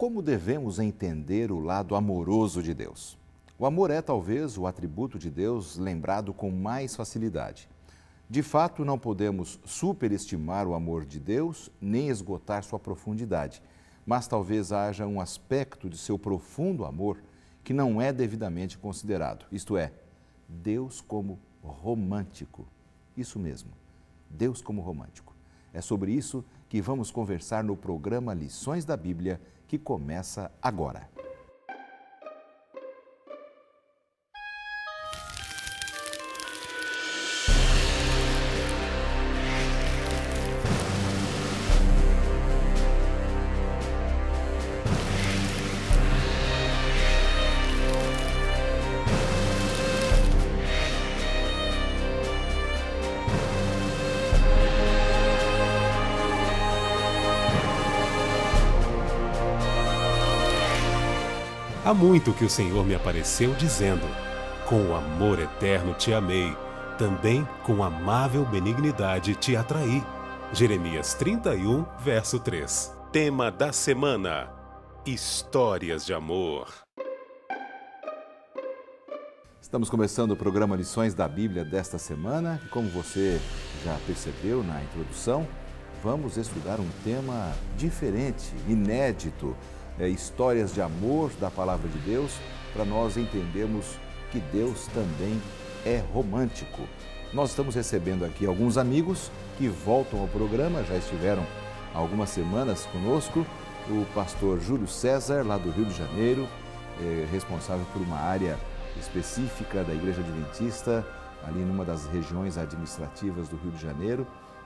Como devemos entender o lado amoroso de Deus? O amor é talvez o atributo de Deus lembrado com mais facilidade. De fato, não podemos superestimar o amor de Deus nem esgotar sua profundidade, mas talvez haja um aspecto de seu profundo amor que não é devidamente considerado, isto é, Deus como romântico. Isso mesmo, Deus como romântico. É sobre isso que vamos conversar no programa Lições da Bíblia, que começa agora. Há muito que o Senhor me apareceu dizendo: com amor eterno te amei, também com amável benignidade te atraí. Jeremias 31, verso 3. Tema da semana: Histórias de amor. Estamos começando o programa Lições da Bíblia desta semana e, como você já percebeu na introdução, vamos estudar um tema diferente, inédito, histórias de amor da Palavra de Deus, para nós entendermos que Deus também é romântico. Nós estamos recebendo aqui alguns amigos que voltam ao programa, já estiveram há algumas semanas conosco, o pastor Júlio César, lá do Rio de Janeiro, responsável por uma área específica da Igreja Adventista, ali numa das regiões administrativas do Rio de Janeiro,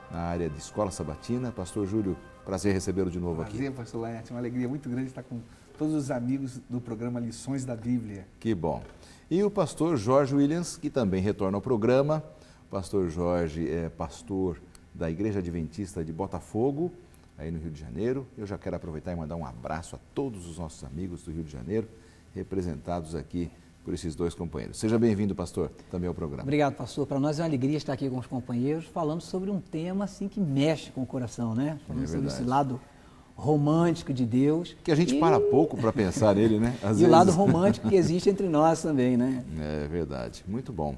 na área de Escola Sabatina. Pastor Júlio, prazer recebê-lo de novo aqui. Prazer, pastor Laerte, uma alegria muito grande estar com todos os amigos do programa Lições da Bíblia. Que bom. E o pastor Jorge Williams, que também retorna ao programa. O pastor Jorge é pastor da Igreja Adventista de Botafogo, aí no Rio de Janeiro. Eu já quero aproveitar e mandar um abraço a todos os nossos amigos do Rio de Janeiro, representados aqui por esses dois companheiros. Seja bem-vindo, pastor, também ao programa. Obrigado, pastor. Para nós é uma alegria estar aqui com os companheiros, falando sobre um tema assim que mexe com o coração, né? Falando sobre esse lado romântico de Deus. Que a gente para pouco para pensar nele, né? Às e vezes. O lado romântico que existe entre nós também, né? É verdade, muito bom.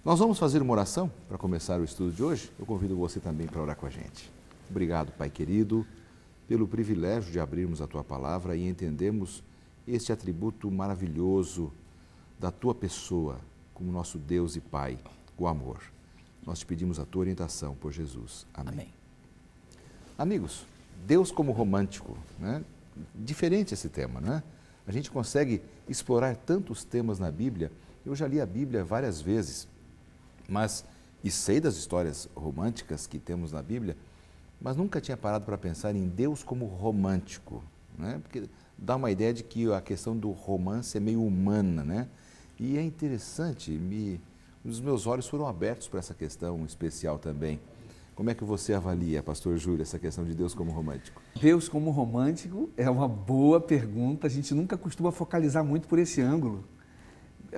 Nós vamos fazer uma oração para começar o estudo de hoje. Eu convido você também para orar com a gente. Obrigado, Pai querido, pelo privilégio de abrirmos a Tua Palavra e entendermos este atributo maravilhoso da Tua pessoa, como nosso Deus e Pai, o amor. Nós te pedimos a Tua orientação por Jesus. Amém. Amém. Amigos, Deus como romântico, né? Diferente esse tema, né? A gente consegue explorar tantos temas na Bíblia. Eu já li a Bíblia várias vezes, e sei das histórias românticas que temos na Bíblia, mas nunca tinha parado para pensar em Deus como romântico, né? Porque dá uma ideia de que a questão do romance é meio humana, né? E é interessante, os meus olhos foram abertos para essa questão especial também. Como é que você avalia, pastor Júlio, essa questão de Deus como romântico? Deus como romântico é uma boa pergunta, a gente nunca costuma focalizar muito por esse ângulo,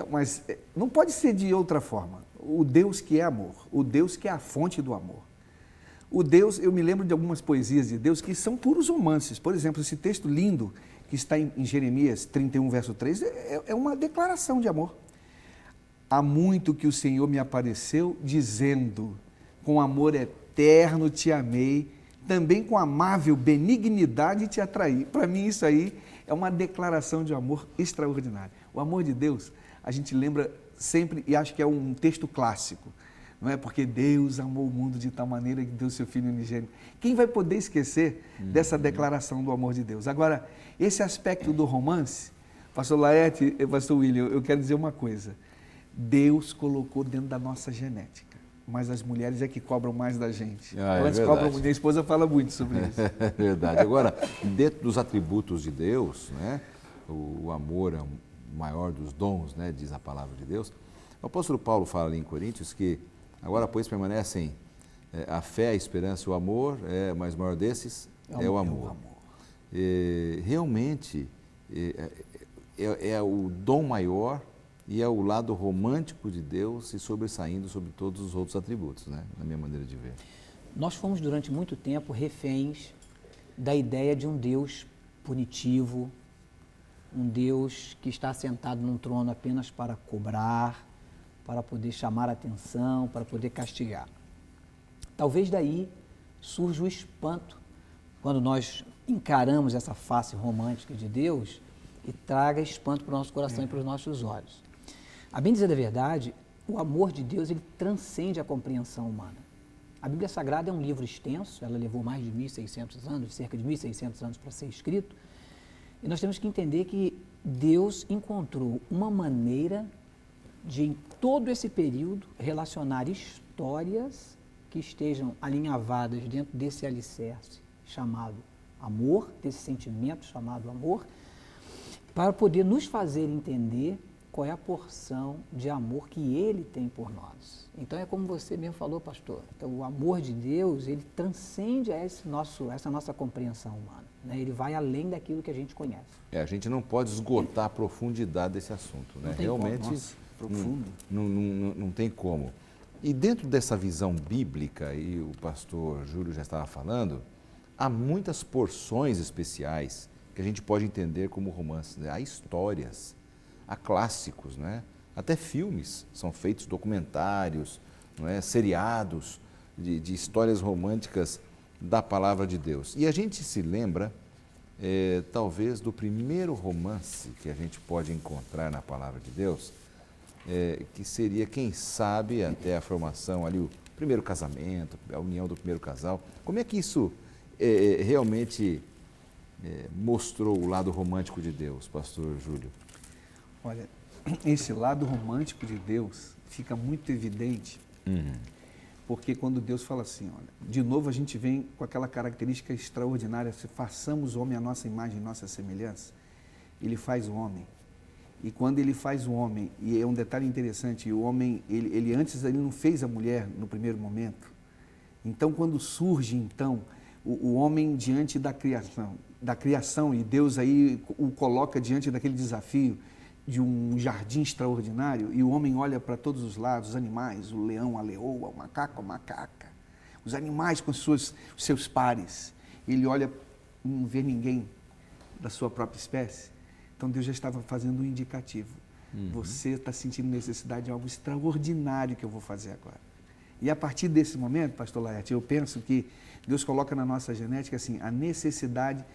mas não pode ser de outra forma. O Deus que é amor, o Deus que é a fonte do amor. O Deus, eu me lembro de algumas poesias de Deus que são puros romances. Por exemplo, esse texto lindo que está em Jeremias 31, verso 3, é uma declaração de amor. Há muito que o Senhor me apareceu dizendo, com amor eterno te amei, também com amável benignidade te atraí. Para mim isso aí é uma declaração de amor extraordinária. O amor de Deus, a gente lembra sempre, e acho que é um texto clássico, não é? Porque Deus amou o mundo de tal maneira que deu seu Filho unigênito. Quem vai poder esquecer dessa declaração do amor de Deus? Agora, esse aspecto do romance, pastor Laerte, pastor William, eu quero dizer uma coisa. Deus colocou dentro da nossa genética, mas as mulheres é que cobram mais da gente. Elas cobram, minha esposa fala muito sobre isso. É verdade. Agora, dentro dos atributos de Deus, né, o amor é o maior dos dons, né, diz a palavra de Deus. O apóstolo Paulo fala ali em Coríntios que agora, pois, permanecem a fé, a esperança e o amor, mas o maior desses é o amor. Realmente, é o dom maior e é o lado romântico de Deus se sobressaindo sobre todos os outros atributos, né? Na minha maneira de ver. Nós fomos durante muito tempo reféns da ideia de um Deus punitivo, um Deus que está sentado num trono apenas para cobrar, para poder chamar a atenção, para poder castigar. Talvez daí surja o espanto quando nós encaramos essa face romântica de Deus e traga espanto para o nosso coração e para os nossos olhos. A bem dizer da verdade, o amor de Deus ele transcende a compreensão humana. A Bíblia Sagrada é um livro extenso, ela levou mais de 1.600 anos, cerca de 1.600 anos para ser escrito, e nós temos que entender que Deus encontrou uma maneira de, em todo esse período, relacionar histórias que estejam alinhavadas dentro desse alicerce chamado amor, desse sentimento chamado amor, para poder nos fazer entender qual é a porção de amor que Ele tem por nós. Então é como você mesmo falou, pastor, então, o amor de Deus, ele transcende essa nossa compreensão humana, né? Ele vai além daquilo que a gente conhece. A gente não pode esgotar a profundidade desse assunto, né? Realmente, profundo. Não tem como. E dentro dessa visão bíblica, e o pastor Júlio já estava falando, há muitas porções especiais que a gente pode entender como romances, né? Há histórias, há clássicos, né? Até filmes são feitos, documentários, não é? Seriados de histórias românticas da palavra de Deus. E a gente se lembra, talvez, do primeiro romance que a gente pode encontrar na palavra de Deus, que seria, quem sabe, até a formação ali, o primeiro casamento, a união do primeiro casal. Como é que isso realmente mostrou o lado romântico de Deus, pastor Júlio? Olha, esse lado romântico de Deus fica muito evidente, porque quando Deus fala assim, olha, de novo a gente vem com aquela característica extraordinária, se façamos o homem à nossa imagem e nossa semelhança, ele faz o homem. E quando ele faz o homem, e é um detalhe interessante, o homem, ele antes ele não fez a mulher no primeiro momento. Então, quando surge, então, o homem diante da criação, e Deus aí o coloca diante daquele desafio de um jardim extraordinário, e o homem olha para todos os lados, os animais, o leão, a leoa, o macaco, a macaca, os animais com os seus pares. Ele olha, não vê ninguém da sua própria espécie. Então Deus já estava fazendo um indicativo. Você está sentindo necessidade de algo extraordinário que eu vou fazer agora. E a partir desse momento, pastor Laerte, eu penso que Deus coloca na nossa genética assim, a necessidade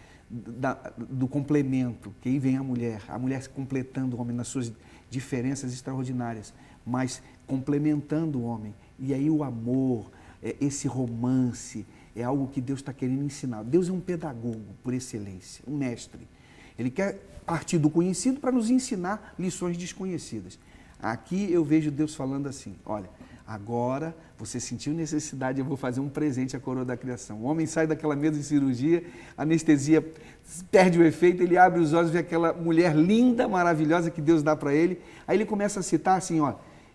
do complemento, que aí vem a mulher se completando o homem nas suas diferenças extraordinárias, mas complementando o homem. E aí o amor, esse romance, é algo que Deus está querendo ensinar. Deus é um pedagogo por excelência, um mestre. Ele quer partir do conhecido para nos ensinar lições desconhecidas. Aqui eu vejo Deus falando assim, olha, agora você sentiu necessidade, eu vou fazer um presente à coroa da criação. O homem sai daquela mesa de cirurgia, a anestesia perde o efeito, ele abre os olhos e vê aquela mulher linda, maravilhosa que Deus dá para ele. Aí ele começa a citar assim, ó,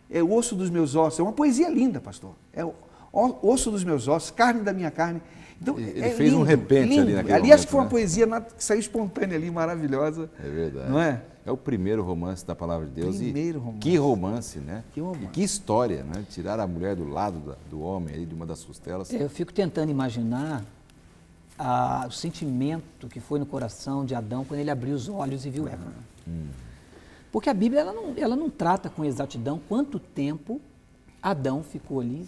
é o osso dos meus ossos, é uma poesia linda, pastor. É o osso dos meus ossos, carne da minha carne. Então, ele fez lindo, um repente lindo. Ali naquele ali momento, acho que foi uma né? poesia que saiu espontânea ali, maravilhosa. É verdade. Não é? É o primeiro romance da palavra de Deus. Primeiro romance. Que romance, né? Que romance. E que história, né? Tirar a mulher do lado do homem, ali, de uma das costelas. Eu fico tentando imaginar o sentimento que foi no coração de Adão quando ele abriu os olhos e viu Eva. Porque a Bíblia ela não trata com exatidão quanto tempo Adão ficou ali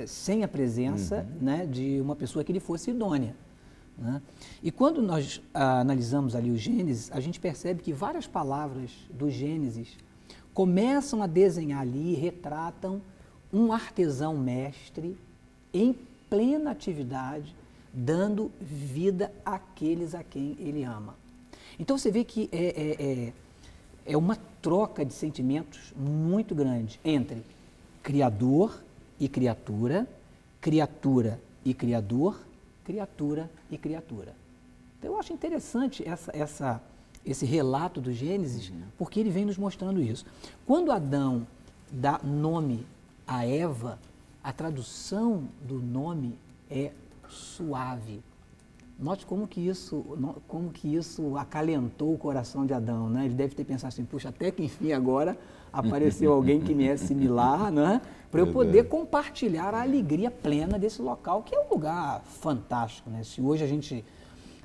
sem a presença, né, de uma pessoa que lhe fosse idônea, né? E quando nós analisamos ali o Gênesis, a gente percebe que várias palavras do Gênesis começam a desenhar ali, retratam um artesão mestre em plena atividade, dando vida àqueles a quem ele ama. Então você vê que é uma troca de sentimentos muito grande entre Criador e criatura, criatura e criador, criatura e criatura. Então eu acho interessante esse relato do Gênesis, porque ele vem nos mostrando isso. Quando Adão dá nome a Eva, a tradução do nome é suave. Note como que isso acalentou o coração de Adão, né? Ele deve ter pensado assim, puxa, até que enfim agora apareceu alguém que me é similar, né? Para eu poder compartilhar a alegria plena desse local, que é um lugar fantástico, né? Se hoje a gente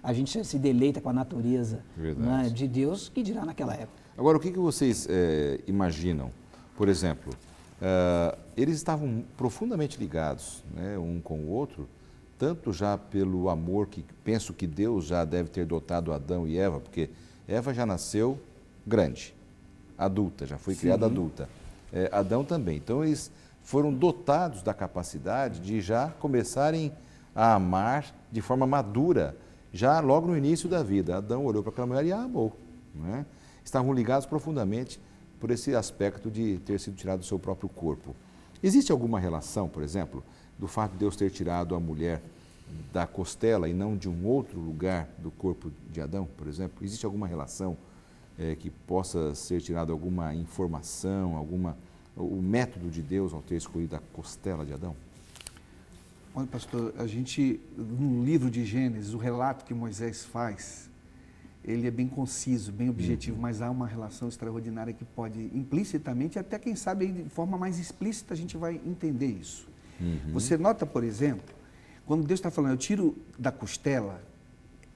a gente já se deleita com a natureza, né, de Deus, que dirá naquela época. Agora, o que vocês imaginam? Por exemplo, eles estavam profundamente ligados, né, um com o outro, tanto já pelo amor que penso que Deus já deve ter dotado Adão e Eva, porque Eva já nasceu grande, adulta, já foi criada adulta. Adão também. Então, eles foram dotados da capacidade de já começarem a amar de forma madura, já logo no início da vida. Adão olhou para aquela mulher e a amou, né? Estavam ligados profundamente por esse aspecto de ter sido tirado do seu próprio corpo. Existe alguma relação, por exemplo, do fato de Deus ter tirado a mulher da costela e não de um outro lugar do corpo de Adão, por exemplo? Existe alguma relação que possa ser tirada alguma informação, o método de Deus ao ter escolhido a costela de Adão? Olha, pastor, a gente, no livro de Gênesis, o relato que Moisés faz, ele é bem conciso, bem objetivo, mas há uma relação extraordinária que pode, implicitamente, até quem sabe de forma mais explícita, a gente vai entender isso. Você nota, por exemplo, quando Deus está falando, eu tiro da costela,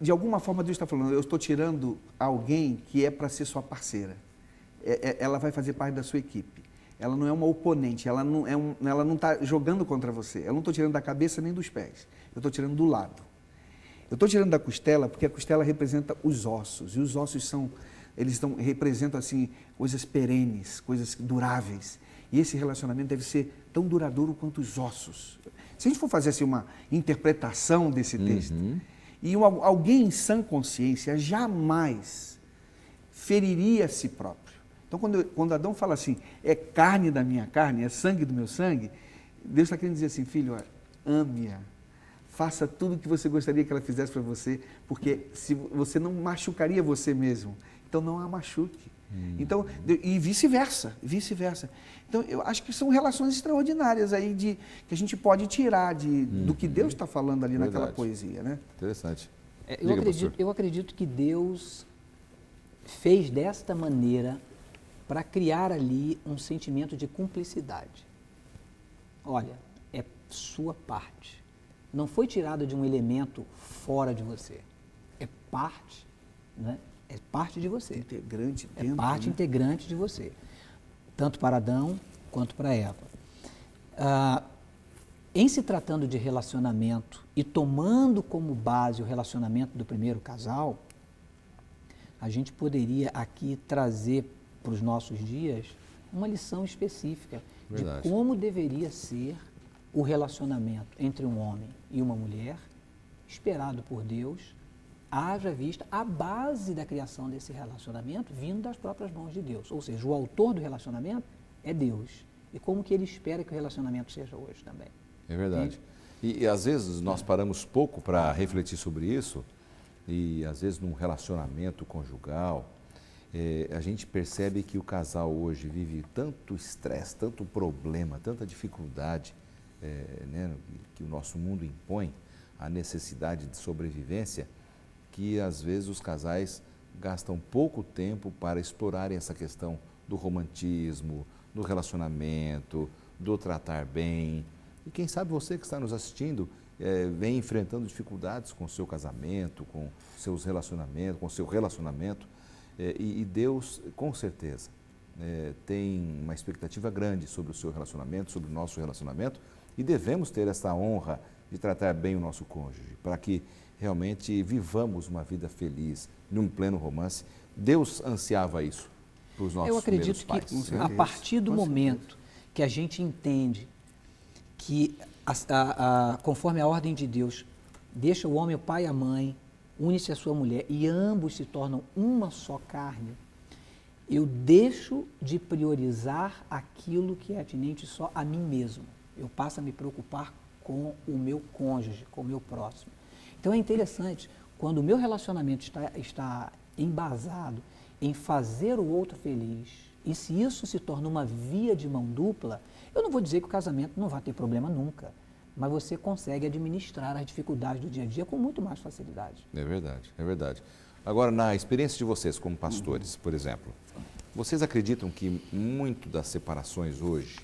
de alguma forma Deus está falando, eu estou tirando alguém que é para ser sua parceira. Ela vai fazer parte da sua equipe. Ela não é uma oponente, ela não está jogando contra você. Eu não estou tirando da cabeça nem dos pés, eu estou tirando do lado. Eu estou tirando da costela porque a costela representa os ossos, e os ossos representam assim, coisas perenes, coisas duráveis. E esse relacionamento deve ser tão duradouro quanto os ossos. Se a gente for fazer assim, uma interpretação desse texto, e alguém em sã consciência jamais feriria a si próprio. Então, quando Adão fala assim, é carne da minha carne, é sangue do meu sangue, Deus está querendo dizer assim, filho, ame-a, faça tudo o que você gostaria que ela fizesse para você, porque se você não machucaria você mesmo, então não a machuque. Então, e vice-versa. Então, eu acho que são relações extraordinárias aí que a gente pode tirar do que Deus está falando ali naquela poesia, né? Interessante. Eu acredito que Deus fez desta maneira para criar ali um sentimento de cumplicidade. Olha, é sua parte. Não foi tirado de um elemento fora de você. É parte, né? É parte de você. Integrante dentro, é parte integrante de você. Tanto para Adão quanto para Eva. Em se tratando de relacionamento e tomando como base o relacionamento do primeiro casal, a gente poderia aqui trazer para os nossos dias uma lição específica de como deveria ser o relacionamento entre um homem e uma mulher, esperado por Deus, haja vista a base da criação desse relacionamento vindo das próprias mãos de Deus. Ou seja, o autor do relacionamento é Deus. E como que ele espera que o relacionamento seja hoje também. É verdade. E às vezes nós paramos pouco para refletir sobre isso, e às vezes num relacionamento conjugal, a gente percebe que o casal hoje vive tanto estresse, tanto problema, tanta dificuldade, né, que o nosso mundo impõe, a necessidade de sobrevivência, que às vezes os casais gastam pouco tempo para explorarem essa questão do romantismo, do relacionamento, do tratar bem. E quem sabe você que está nos assistindo vem enfrentando dificuldades com o seu casamento, com seus relacionamentos, com o seu relacionamento, e Deus, com certeza, tem uma expectativa grande sobre o seu relacionamento, sobre o nosso relacionamento, e devemos ter essa honra de tratar bem o nosso cônjuge, para que realmente vivamos uma vida feliz, num pleno romance. Deus ansiava isso para os nossos primeiros pais. Eu acredito que a partir do momento que a gente entende que, conforme a ordem de Deus, deixa o homem, o pai e a mãe, une-se a sua mulher e ambos se tornam uma só carne, eu deixo de priorizar aquilo que é atinente só a mim mesmo. Eu passo a me preocupar com o meu cônjuge, com o meu próximo. Então é interessante, quando o meu relacionamento está embasado em fazer o outro feliz, e se isso se torna uma via de mão dupla, eu não vou dizer que o casamento não vai ter problema nunca, mas você consegue administrar as dificuldades do dia a dia com muito mais facilidade. É verdade, é verdade. Agora, na experiência de vocês como pastores, por exemplo, vocês acreditam que muito das separações hoje,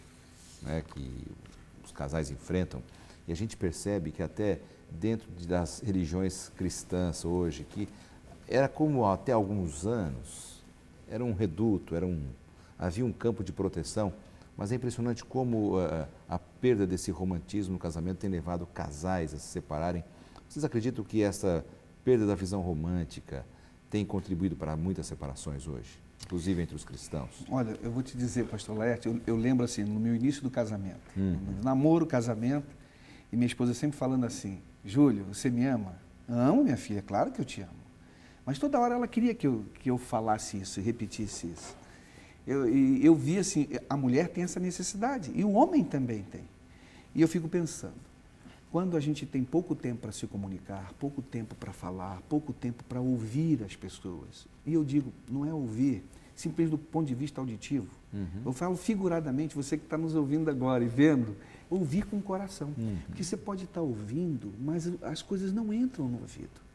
né, que os casais enfrentam, e a gente percebe que até dentro das religiões cristãs hoje, que era como até alguns anos, era um reduto, havia um campo de proteção, mas é impressionante como a perda desse romantismo no casamento tem levado casais a se separarem. Vocês acreditam que essa perda da visão romântica tem contribuído para muitas separações hoje, inclusive entre os cristãos? Olha, eu vou te dizer, pastor Laerte, eu lembro assim, no meu início do casamento, no namoro, casamento, e minha esposa sempre falando assim: Júlio, você me ama? Amo, minha filha, claro que eu te amo. Mas toda hora ela queria que eu falasse isso e repetisse isso. Eu vi assim, a mulher tem essa necessidade e o homem também tem. E eu fico pensando, quando a gente tem pouco tempo para se comunicar, pouco tempo para falar, pouco tempo para ouvir as pessoas, e eu digo, não é ouvir simplesmente do ponto de vista auditivo, eu falo figuradamente, você que está nos ouvindo agora e vendo, ouvir com o coração, porque você pode estar ouvindo, mas as coisas não entram no ouvido.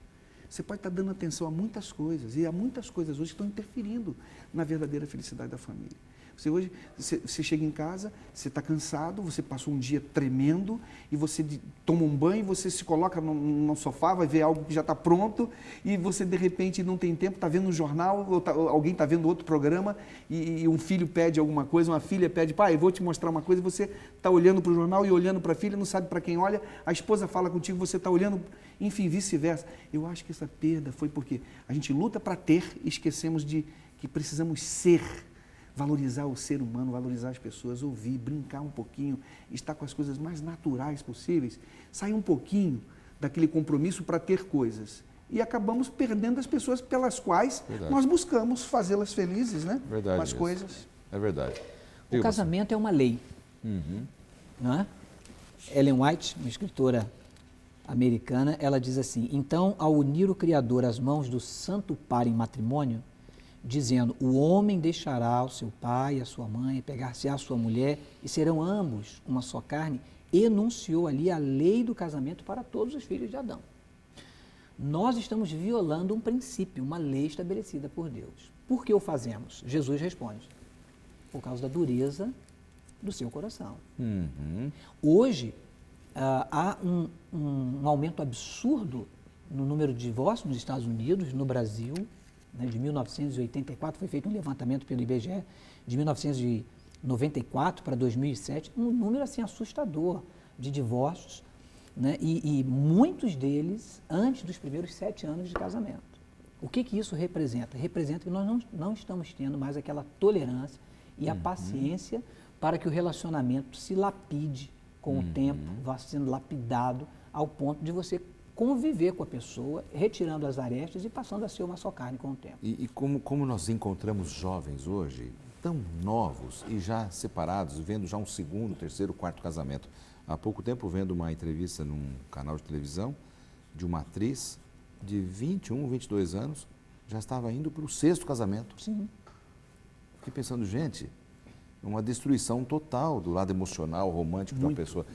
Você pode estar dando atenção a muitas coisas, e há muitas coisas hoje que estão interferindo na verdadeira felicidade da família. Você chega em casa, você está cansado, você passou um dia tremendo, e você toma um banho, você se coloca no sofá, vai ver algo que já está pronto, e você de repente não tem tempo, está vendo um jornal, ou alguém está vendo outro programa, e um filho pede alguma coisa, uma filha pede: pai, vou te mostrar uma coisa, e você está olhando para o jornal e olhando para a filha, não sabe para quem olha, a esposa fala contigo, você está olhando, enfim, vice-versa. Eu acho que essa perda foi porque a gente luta para ter e esquecemos de que precisamos ser. Valorizar o ser humano, valorizar as pessoas, ouvir, brincar um pouquinho, estar com as coisas mais naturais possíveis, sair um pouquinho daquele compromisso para ter coisas. E acabamos perdendo as pessoas pelas quais nós buscamos fazê-las felizes, né? Verdade. Com as coisas. É verdade. O casamento é uma lei. Não é? Ellen White, uma escritora americana, ela diz assim: então, ao unir o Criador às mãos do Santo Par em matrimônio, dizendo: o homem deixará o seu pai e a sua mãe, pegar-se-á a sua mulher, e serão ambos uma só carne, enunciou ali a lei do casamento para todos os filhos de Adão. Nós estamos violando um princípio, uma lei estabelecida por Deus. Por que o fazemos? Jesus responde: por causa da dureza do seu coração. Hoje, há um aumento absurdo no número de divórcios nos Estados Unidos, no Brasil. De 1984, foi feito um levantamento pelo IBGE, de 1994 para 2007, um número assim assustador de divórcios, né? E muitos deles antes dos primeiros 7 anos de casamento. O que isso representa? Representa que nós não estamos tendo mais aquela tolerância e a paciência para que o relacionamento se lapide com o tempo, vá sendo lapidado ao ponto de você conviver com a pessoa, retirando as arestas e passando a ser uma só carne com o tempo. E como nós encontramos jovens hoje, tão novos e já separados, vendo já um segundo, terceiro, quarto casamento. Há pouco tempo, vendo uma entrevista num canal de televisão de uma atriz de 21, 22 anos, já estava indo para o 6º casamento. Sim. Fiquei pensando, gente, uma destruição total do lado emocional, romântico da pessoa.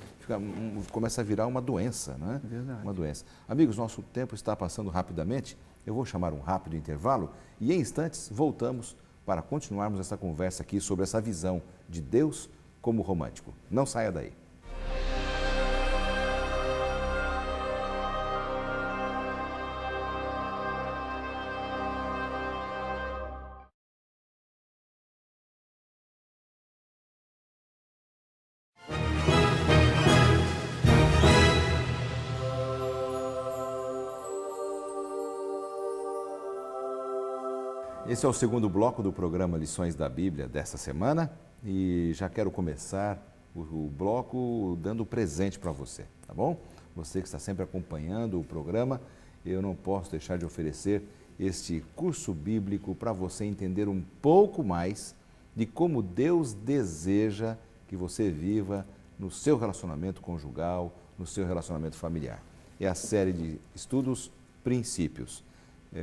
Começa a virar uma doença, não é? Verdade. Uma doença. Amigos, nosso tempo está passando rapidamente. Eu vou chamar um rápido intervalo e em instantes voltamos para continuarmos essa conversa aqui sobre essa visão de Deus como romântico. Não saia daí. Esse é o segundo bloco do programa Lições da Bíblia desta semana e já quero começar o bloco dando presente para você, tá bom? Você que está sempre acompanhando o programa, eu não posso deixar de oferecer este curso bíblico para você entender um pouco mais de como Deus deseja que você viva no seu relacionamento conjugal, no seu relacionamento familiar. É a série de estudos Princípios.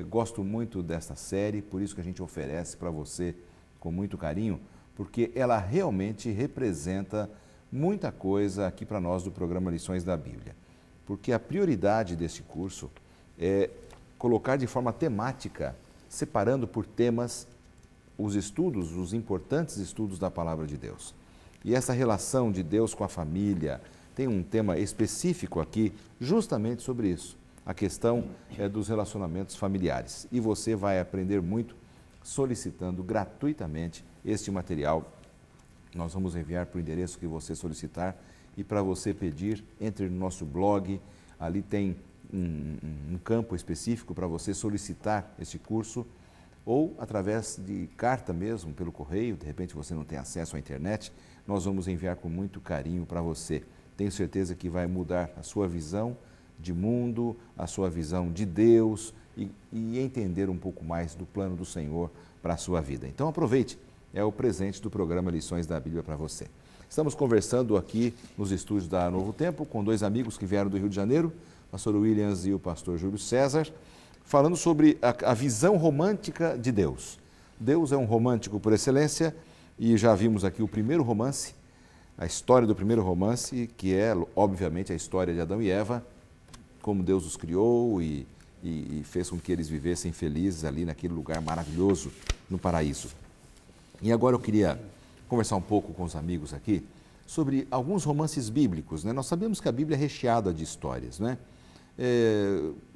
Gosto muito desta série, por isso que a gente oferece para você com muito carinho, porque ela realmente representa muita coisa aqui para nós do programa Lições da Bíblia. Porque a prioridade desse curso é colocar de forma temática, separando por temas os estudos, os importantes estudos da Palavra de Deus. E essa relação de Deus com a família, tem um tema específico aqui justamente sobre isso, a questão dos relacionamentos familiares. E você vai aprender muito solicitando gratuitamente este material. Nós vamos enviar para o endereço que você solicitar e para você pedir, entre no nosso blog, ali tem um campo específico para você solicitar esse curso, ou através de carta mesmo, pelo correio, de repente você não tem acesso à internet, nós vamos enviar com muito carinho para você. Tenho certeza que vai mudar a sua visão de mundo, a sua visão de Deus e entender um pouco mais do plano do Senhor para a sua vida. Então aproveite, é o presente do programa Lições da Bíblia para você. Estamos conversando aqui nos estúdios da Novo Tempo com dois amigos que vieram do Rio de Janeiro, o pastor Williams e o pastor Júlio César, falando sobre a visão romântica de Deus. Deus é um romântico por excelência e já vimos aqui o primeiro romance, a história do primeiro romance, que é, obviamente, a história de Adão e Eva, como Deus os criou e fez com que eles vivessem felizes ali naquele lugar maravilhoso, no paraíso. E agora eu queria conversar um pouco com os amigos aqui sobre alguns romances bíblicos, né? Nós sabemos que a Bíblia é recheada de histórias, né?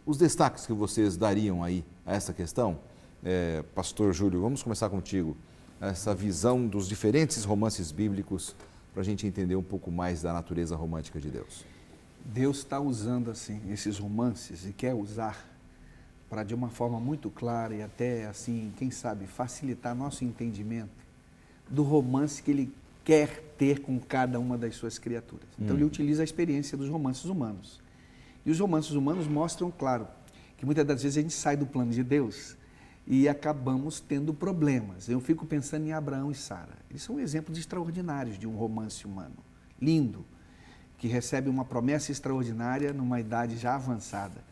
Os destaques que vocês dariam aí a essa questão, pastor Júlio, vamos começar contigo, essa visão dos diferentes romances bíblicos para a gente entender um pouco mais da natureza romântica de Deus. Deus está usando assim esses romances e quer usar para de uma forma muito clara e até assim, quem sabe, facilitar nosso entendimento do romance que Ele quer ter com cada uma das suas criaturas. Então Ele utiliza a experiência dos romances humanos. E os romances humanos mostram, claro, que muitas das vezes a gente sai do plano de Deus e acabamos tendo problemas. Eu fico pensando em Abraão e Sara. Eles são exemplos extraordinários de um romance humano, lindo, que recebe uma promessa extraordinária numa idade já avançada.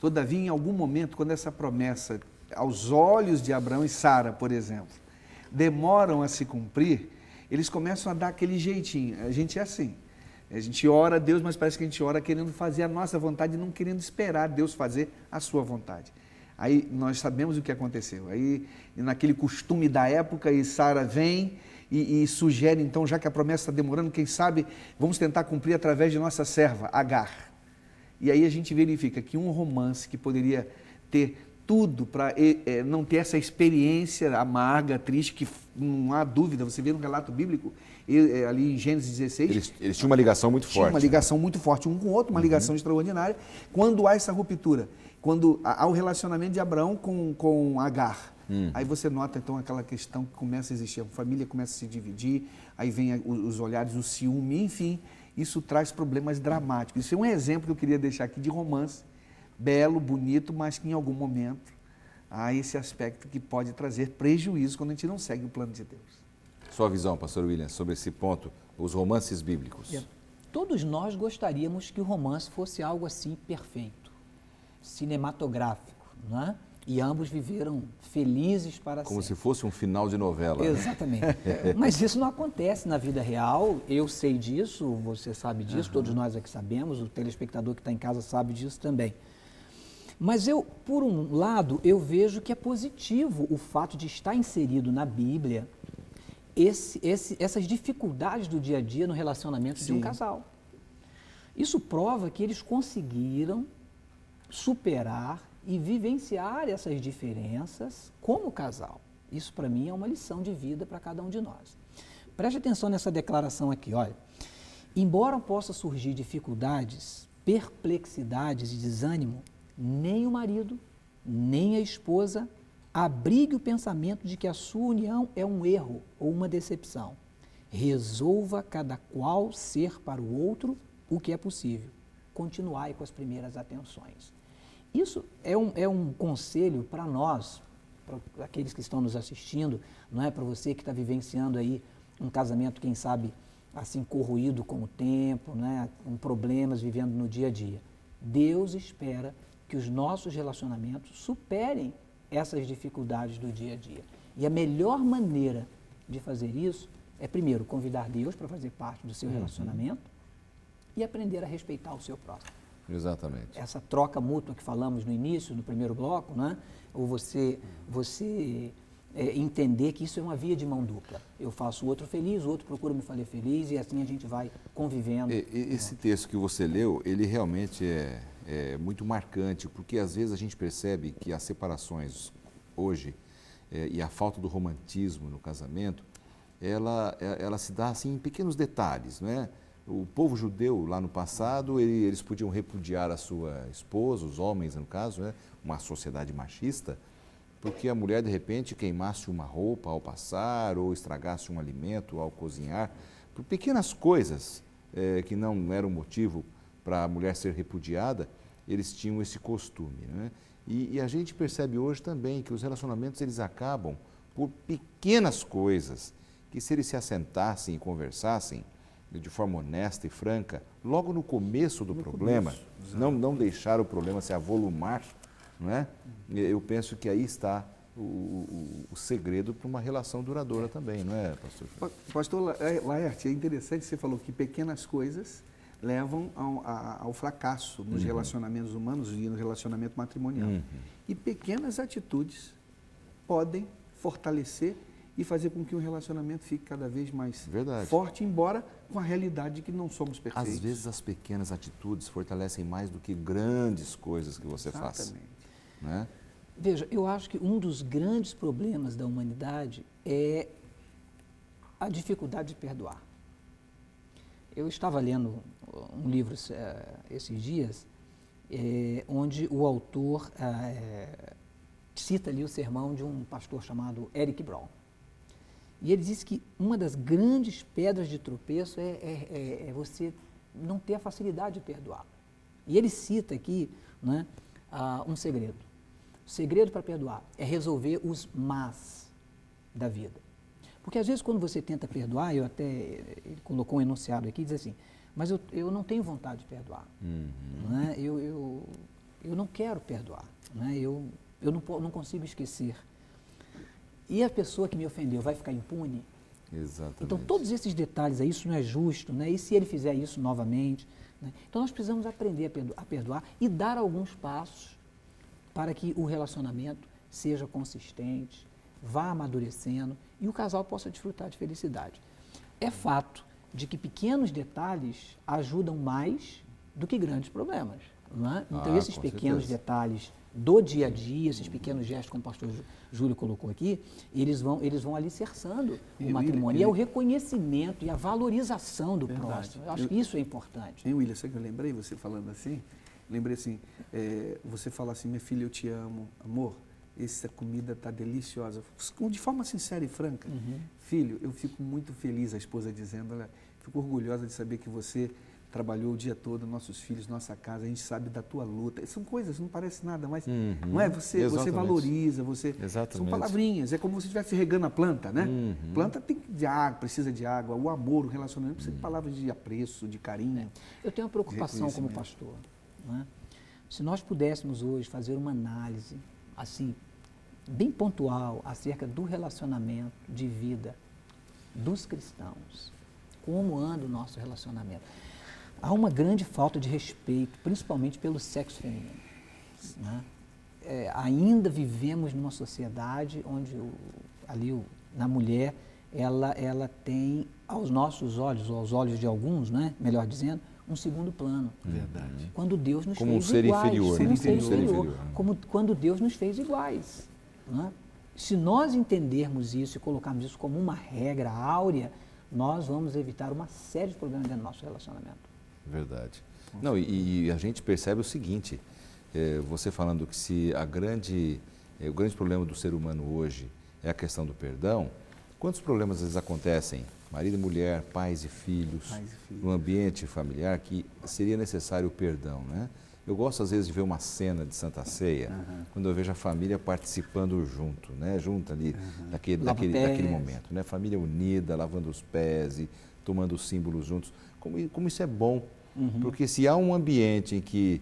Todavia, em algum momento, quando essa promessa, aos olhos de Abraão e Sara, por exemplo, demoram a se cumprir, eles começam a dar aquele jeitinho. A gente é assim. A gente ora a Deus, mas parece que a gente ora querendo fazer a nossa vontade e não querendo esperar Deus fazer a sua vontade. Aí nós sabemos o que aconteceu. Aí, naquele costume da época, e Sara vem e sugere, então, já que a promessa está demorando, quem sabe, vamos tentar cumprir através de nossa serva, Agar. E aí a gente verifica que um romance que poderia ter tudo para não ter essa experiência amarga, triste, que não há dúvida, você vê no relato bíblico, ali em Gênesis 16... Eles tinham uma ligação muito forte. Tinha uma ligação muito forte um com o outro, uma ligação extraordinária. Quando há essa ruptura, quando há o relacionamento de Abraão com Agar, aí você nota então aquela questão que começa a existir, a família começa a se dividir, aí vem os olhares, o ciúme, enfim, isso traz problemas dramáticos. Isso é um exemplo que eu queria deixar aqui de romance, belo, bonito, mas que em algum momento há esse aspecto que pode trazer prejuízo quando a gente não segue o plano de Deus. Sua visão, pastor William, sobre esse ponto, os romances bíblicos. Todos nós gostaríamos que o romance fosse algo assim perfeito, cinematográfico, não é? E ambos viveram felizes para sempre. Como se fosse um final de novela. Exatamente. Né? Mas isso não acontece na vida real, eu sei disso, você sabe disso, todos nós aqui sabemos, o telespectador que está em casa sabe disso também. Mas por um lado, eu vejo que é positivo o fato de estar inserido na Bíblia essas dificuldades do dia a dia no relacionamento de um casal. Isso prova que eles conseguiram superar e vivenciar essas diferenças como casal. Isso, para mim, é uma lição de vida para cada um de nós. Preste atenção nessa declaração aqui, olha. Embora possa surgir dificuldades, perplexidades e desânimo, nem o marido, nem a esposa abrigue o pensamento de que a sua união é um erro ou uma decepção. Resolva cada qual ser para o outro o que é possível. Continuai com as primeiras atenções. Isso é um conselho para nós, para aqueles que estão nos assistindo, não é para você que está vivenciando aí um casamento, quem sabe, assim, corroído com o tempo, né, com problemas, vivendo no dia a dia. Deus espera que os nossos relacionamentos superem essas dificuldades do dia a dia. E a melhor maneira de fazer isso é, primeiro, convidar Deus para fazer parte do seu relacionamento e aprender a respeitar o seu próximo. Exatamente. Essa troca mútua que falamos no início, no primeiro bloco, né? Ou você entender que isso é uma via de mão dupla. Eu faço o outro feliz, o outro procura me fazer feliz e assim a gente vai convivendo. Esse texto que você leu, ele realmente é muito marcante, porque às vezes a gente percebe que as separações hoje e a falta do romantismo no casamento, ela se dá assim em pequenos detalhes, não é? O povo judeu lá no passado, eles podiam repudiar a sua esposa, os homens no caso, né? Uma sociedade machista, porque a mulher de repente queimasse uma roupa ao passar ou estragasse um alimento ao cozinhar, por pequenas coisas que não eram motivo para a mulher ser repudiada, eles tinham esse costume, né? E a gente percebe hoje também que os relacionamentos eles acabam por pequenas coisas, que se eles se assentassem e conversassem de forma honesta e franca, logo no começo do problema, não deixar o problema se avolumar, não é? Eu penso que aí está o segredo para uma relação duradoura também, não é, pastor? Pastor Laerte, é interessante, você falou que pequenas coisas levam ao fracasso nos relacionamentos humanos e no relacionamento matrimonial. E pequenas atitudes podem fortalecer e fazer com que o relacionamento fique cada vez mais forte, embora com a realidade de que não somos perfeitos. Às vezes as pequenas atitudes fortalecem mais do que grandes coisas que você faz. Né? Veja, eu acho que um dos grandes problemas da humanidade é a dificuldade de perdoar. Eu estava lendo um livro esses dias, onde o autor cita ali o sermão de um pastor chamado Eric Brown. E ele disse que uma das grandes pedras de tropeço é você não ter a facilidade de perdoar. E ele cita aqui, né, um segredo. O segredo para perdoar é resolver os mas da vida. Porque às vezes quando você tenta perdoar, ele colocou um enunciado aqui, diz assim, mas eu não tenho vontade de perdoar. Né? Eu não quero perdoar. Né? Eu não consigo esquecer. E a pessoa que me ofendeu vai ficar impune? Exatamente. Então, todos esses detalhes, isso não é justo, né? E se ele fizer isso novamente? Né? Então, nós precisamos aprender a perdoar e dar alguns passos para que o relacionamento seja consistente, vá amadurecendo e o casal possa desfrutar de felicidade. É fato de que pequenos detalhes ajudam mais do que grandes problemas. Não é? Então, esses pequenos detalhes do dia a dia, esses pequenos gestos, como o pastor Júlio colocou aqui, eles vão alicerçando o matrimônio. E é o reconhecimento e a valorização do próximo. Eu acho que isso é importante. Hein, William, sabe que eu lembrei, você falando assim? Lembrei assim, você fala assim, minha filha, eu te amo, amor, essa comida está deliciosa. De forma sincera e franca. Filho, eu fico muito feliz, a esposa dizendo, olha, fico orgulhosa de saber que você trabalhou o dia todo, nossos filhos, nossa casa, a gente sabe da tua luta. São coisas, não parece nada, mas não é? Você valoriza, são palavrinhas, é como se você estivesse regando a planta, né? Planta tem de água, precisa de água, o amor, o relacionamento precisa de palavras de apreço, de carinho. Eu tenho uma preocupação como pastor, né? Se nós pudéssemos hoje fazer uma análise, assim, bem pontual, acerca do relacionamento de vida dos cristãos, como anda o nosso relacionamento. Há uma grande falta de respeito, principalmente pelo sexo feminino. Né? Ainda vivemos numa sociedade onde na mulher ela tem, aos nossos olhos, ou aos olhos de alguns, né, melhor dizendo, um segundo plano. Verdade. Quando Deus nos como fez um ser iguais. Inferior, como um ser inferior. Como Quando Deus nos fez iguais. Né? Se nós entendermos isso e colocarmos isso como uma regra áurea, nós vamos evitar uma série de problemas dentro do nosso relacionamento. Verdade. Não, e a gente percebe o seguinte, você falando que se o grande problema do ser humano hoje é a questão do perdão, quantos problemas às vezes acontecem, marido e mulher, pais e filhos, no ambiente familiar, que seria necessário o perdão, né? Eu gosto às vezes de ver uma cena de Santa Ceia, quando eu vejo a família participando junto, né? Junto ali, daquele momento, né? Família unida, lavando os pés e tomando os símbolos juntos. Como isso é bom, porque se há um ambiente em que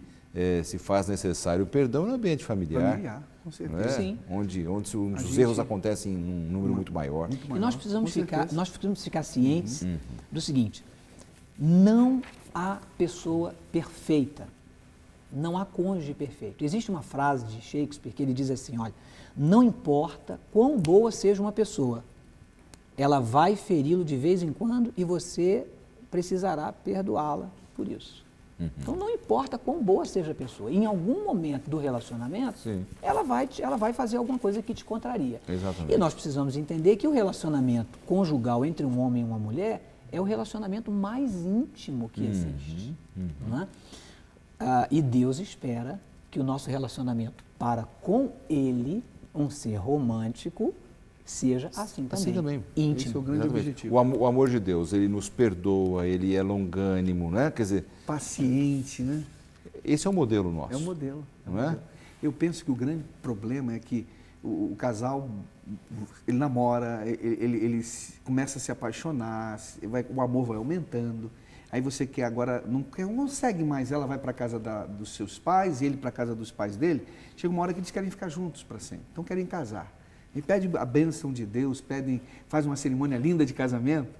se faz necessário o perdão, é um ambiente familiar. Com certeza. É? Sim. Onde os erros acontecem em um número muito maior. E nós precisamos ficar cientes do seguinte, não há pessoa perfeita. Não há cônjuge perfeito. Existe uma frase de Shakespeare que ele diz assim, olha, não importa quão boa seja uma pessoa, ela vai feri-lo de vez em quando e você precisará perdoá-la por isso. Então, não importa quão boa seja a pessoa, em algum momento do relacionamento, ela vai fazer alguma coisa que te contraria. Exatamente. E nós precisamos entender que o relacionamento conjugal entre um homem e uma mulher é o relacionamento mais íntimo que existe. Não é? E Deus espera que o nosso relacionamento para com Ele, um ser romântico, seja assim também. Íntimo. Esse é o grande objetivo. O amor de Deus, ele nos perdoa, ele é longânimo, né? Quer dizer, paciente, né? Esse é o modelo nosso. É o modelo. Não é? Eu penso que o grande problema é que o casal, ele namora, ele começa a se apaixonar, o amor vai aumentando. Aí você quer agora, não consegue mais, ela vai para a casa dos seus pais, ele para a casa dos pais dele. Chega uma hora que eles querem ficar juntos para sempre, então querem casar. E pede a bênção de Deus, faz uma cerimônia linda de casamento.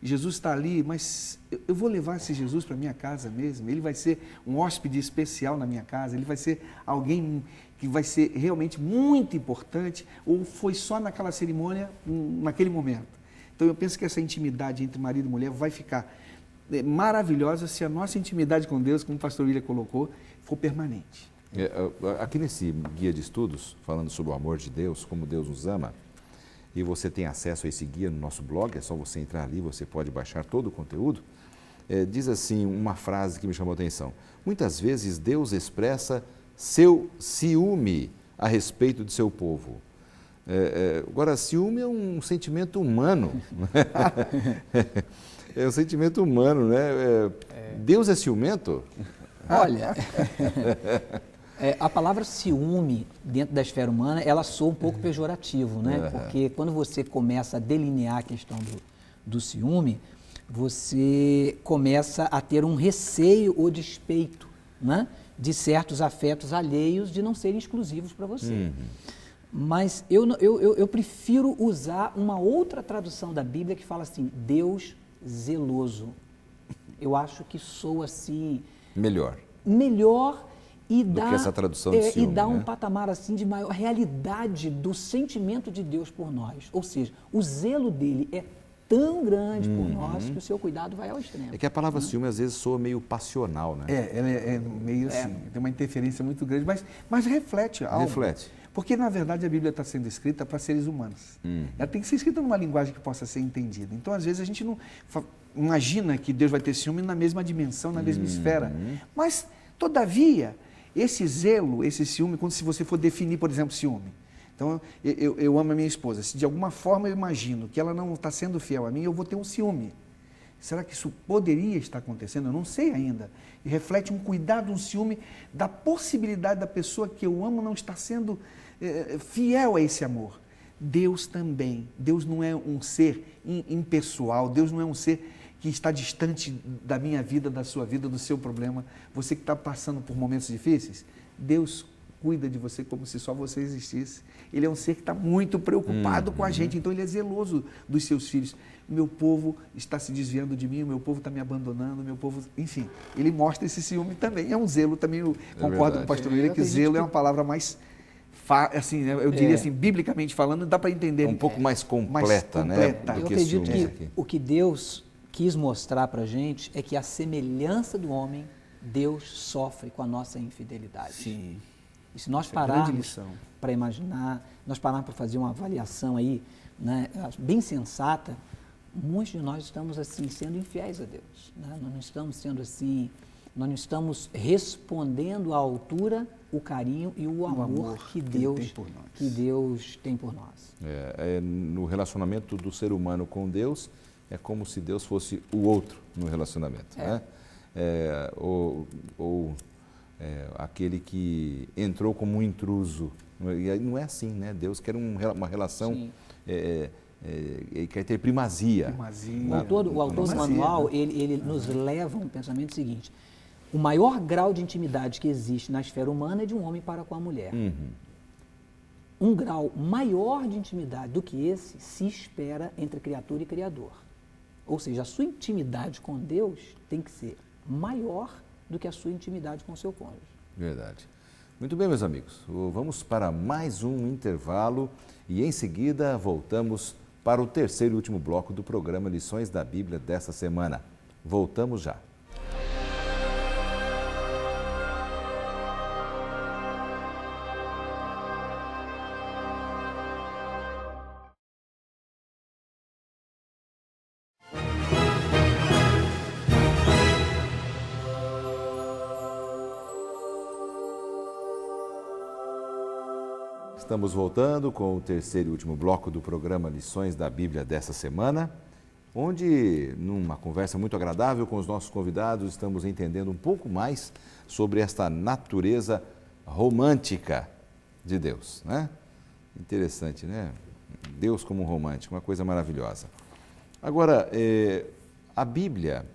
E Jesus está ali, mas eu vou levar esse Jesus para minha casa mesmo. Ele vai ser um hóspede especial na minha casa, ele vai ser alguém que vai ser realmente muito importante, ou foi só naquela cerimônia, naquele momento. Então eu penso que essa intimidade entre marido e mulher vai ficar maravilhosa se a nossa intimidade com Deus, como o pastor William colocou, for permanente. Aqui nesse guia de estudos, falando sobre o amor de Deus, como Deus nos ama, e você tem acesso a esse guia no nosso blog, é só você entrar ali, você pode baixar todo o conteúdo, diz assim uma frase que me chamou a atenção. Muitas vezes Deus expressa seu ciúme a respeito de seu povo. Agora, ciúme é um sentimento humano. É um sentimento humano, né? Deus é ciumento? Olha, a palavra ciúme, dentro da esfera humana, ela soa um pouco pejorativo, né? Porque quando você começa a delinear a questão do ciúme, você começa a ter um receio ou despeito, né? De certos afetos alheios de não serem exclusivos para você. Mas eu prefiro usar uma outra tradução da Bíblia que fala assim, Deus zeloso. Eu acho que soa assim... Melhor e dá, essa tradução de ciúme, e dá um né? patamar assim de maior realidade do sentimento de Deus por nós. Ou seja, o zelo dele é tão grande por nós que o seu cuidado vai ao extremo. É que a palavra ciúme às vezes soa meio passional, né? Ela é meio assim, tem uma interferência muito grande, mas reflete algo. Reflete. Porque, na verdade, a Bíblia está sendo escrita para seres humanos. Ela tem que ser escrita numa linguagem que possa ser entendida. Então, às vezes, a gente não imagina que Deus vai ter ciúme na mesma dimensão, na mesma esfera. Mas, todavia, esse zelo, esse ciúme, quando se você for definir, por exemplo, ciúme. Então, eu amo a minha esposa. Se de alguma forma eu imagino que ela não está sendo fiel a mim, eu vou ter um ciúme. Será que isso poderia estar acontecendo? Eu não sei ainda. E reflete um cuidado, um ciúme da possibilidade da pessoa que eu amo não estar sendo fiel a esse amor. Deus também. Deus não é um ser impessoal. Deus não é um ser que está distante da minha vida, da sua vida, do seu problema. Você que está passando por momentos difíceis, Deus cuida de você como se só você existisse. Ele é um ser que está muito preocupado com a gente, então ele é zeloso dos seus filhos. O meu povo está se desviando de mim, o meu povo está me abandonando, o meu povo... Enfim, ele mostra esse ciúme também. É um zelo também, eu concordo com o pastor William, que zelo é uma palavra mais... assim, eu diria assim, biblicamente falando, dá para entender. Um pouco mais completa, né? Eu acredito que o que Deus quis mostrar para a gente é que a semelhança do homem, Deus sofre com a nossa infidelidade. Sim. E se nós pararmos para imaginar, nós pararmos para fazer uma avaliação aí, né, bem sensata, muitos de nós estamos assim sendo infiéis a Deus. Né? Nós não estamos sendo assim, nós não estamos respondendo à altura o carinho e o amor que Deus tem por nós. No relacionamento do ser humano com Deus, é como se Deus fosse o outro no relacionamento. Né? Aquele que entrou como um intruso. E aí não é assim, né? Deus quer uma relação, ele quer ter primazia. O autor do manual, ele nos leva a um pensamento seguinte: o maior grau de intimidade que existe na esfera humana é de um homem para com a mulher. Um grau maior de intimidade do que esse se espera entre criatura e criador. Ou seja, a sua intimidade com Deus tem que ser maior do que a sua intimidade com o seu cônjuge. Verdade. Muito bem, meus amigos. Vamos para mais um intervalo e em seguida voltamos para o terceiro e último bloco do programa Lições da Bíblia desta semana. Voltamos já. Estamos voltando com o terceiro e último bloco do programa Lições da Bíblia dessa semana, onde, numa conversa muito agradável com os nossos convidados, estamos entendendo um pouco mais sobre esta natureza romântica de Deus, né? Interessante, né? Deus como romântico, uma coisa maravilhosa. Agora, a Bíblia,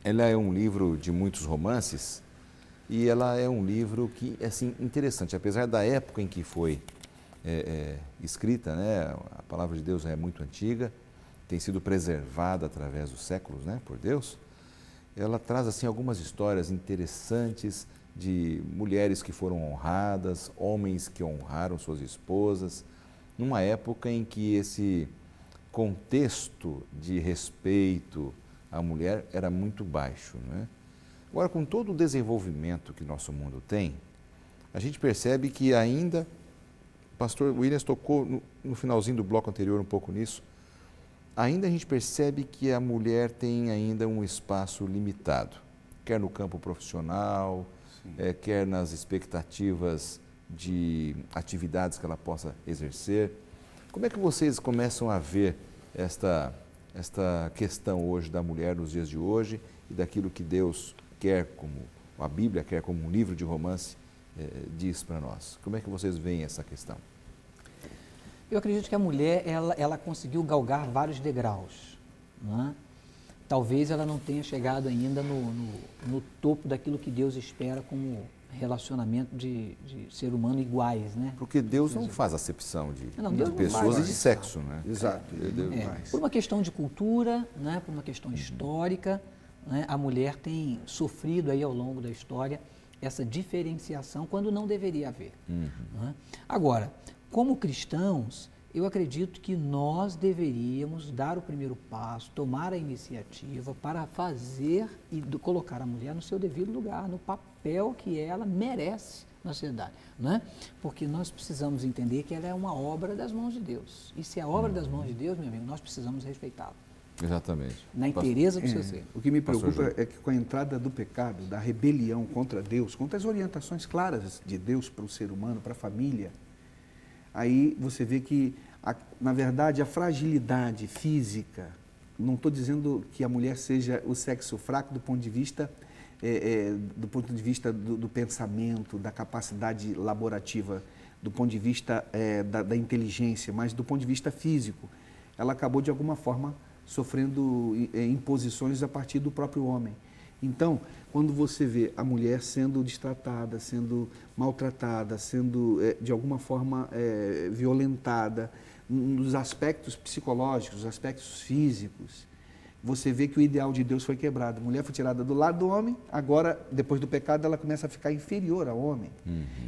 ela é um livro de muitos romances, e ela é um livro que é assim, interessante, apesar da época em que foi escrita, né? A palavra de Deus é muito antiga, tem sido preservada através dos séculos, né? Por Deus. Ela traz assim, algumas histórias interessantes de mulheres que foram honradas, homens que honraram suas esposas, numa época em que esse contexto de respeito à mulher era muito baixo, né? Agora, com todo o desenvolvimento que nosso mundo tem, a gente percebe que ainda, o pastor Williams tocou no finalzinho do bloco anterior um pouco nisso, ainda a gente percebe que a mulher tem ainda um espaço limitado, quer no campo profissional, quer nas expectativas de atividades que ela possa exercer. Como é que vocês começam a ver esta questão hoje da mulher nos dias de hoje e daquilo que Deus quer, como a Bíblia quer, como um livro de romance diz para nós? Como é que vocês veem essa questão? Eu acredito que a mulher, ela conseguiu galgar vários degraus, não é? Talvez ela não tenha chegado ainda no topo daquilo que Deus espera como relacionamento de ser humano iguais, né? Porque Deus não faz acepção de Deus pessoas e de sexo, né? Exato. Por uma questão de cultura, né? Por uma questão histórica, né? A mulher tem sofrido aí ao longo da história essa diferenciação quando não deveria haver. Né? Agora, como cristãos, eu acredito que nós deveríamos dar o primeiro passo, tomar a iniciativa para fazer e colocar a mulher no seu devido lugar, no papel que ela merece na sociedade, né? Porque nós precisamos entender que ela é uma obra das mãos de Deus. E se é obra das mãos de Deus, meu amigo, nós precisamos respeitá-la. Exatamente. Na inteireza do seu ser. O que me preocupa é que com a entrada do pecado, da rebelião contra Deus, contra as orientações claras de Deus para o ser humano, para a família, aí você vê que, na verdade, a fragilidade física, não estou dizendo que a mulher seja o sexo fraco do ponto de vista do pensamento, da capacidade laborativa, do ponto de vista da inteligência, mas do ponto de vista físico, ela acabou de alguma forma sofrendo imposições a partir do próprio homem. Então, quando você vê a mulher sendo destratada, sendo maltratada, sendo de alguma forma violentada, nos aspectos psicológicos, nos aspectos físicos, você vê que o ideal de Deus foi quebrado. A mulher foi tirada do lado do homem, agora, depois do pecado, ela começa a ficar inferior ao homem.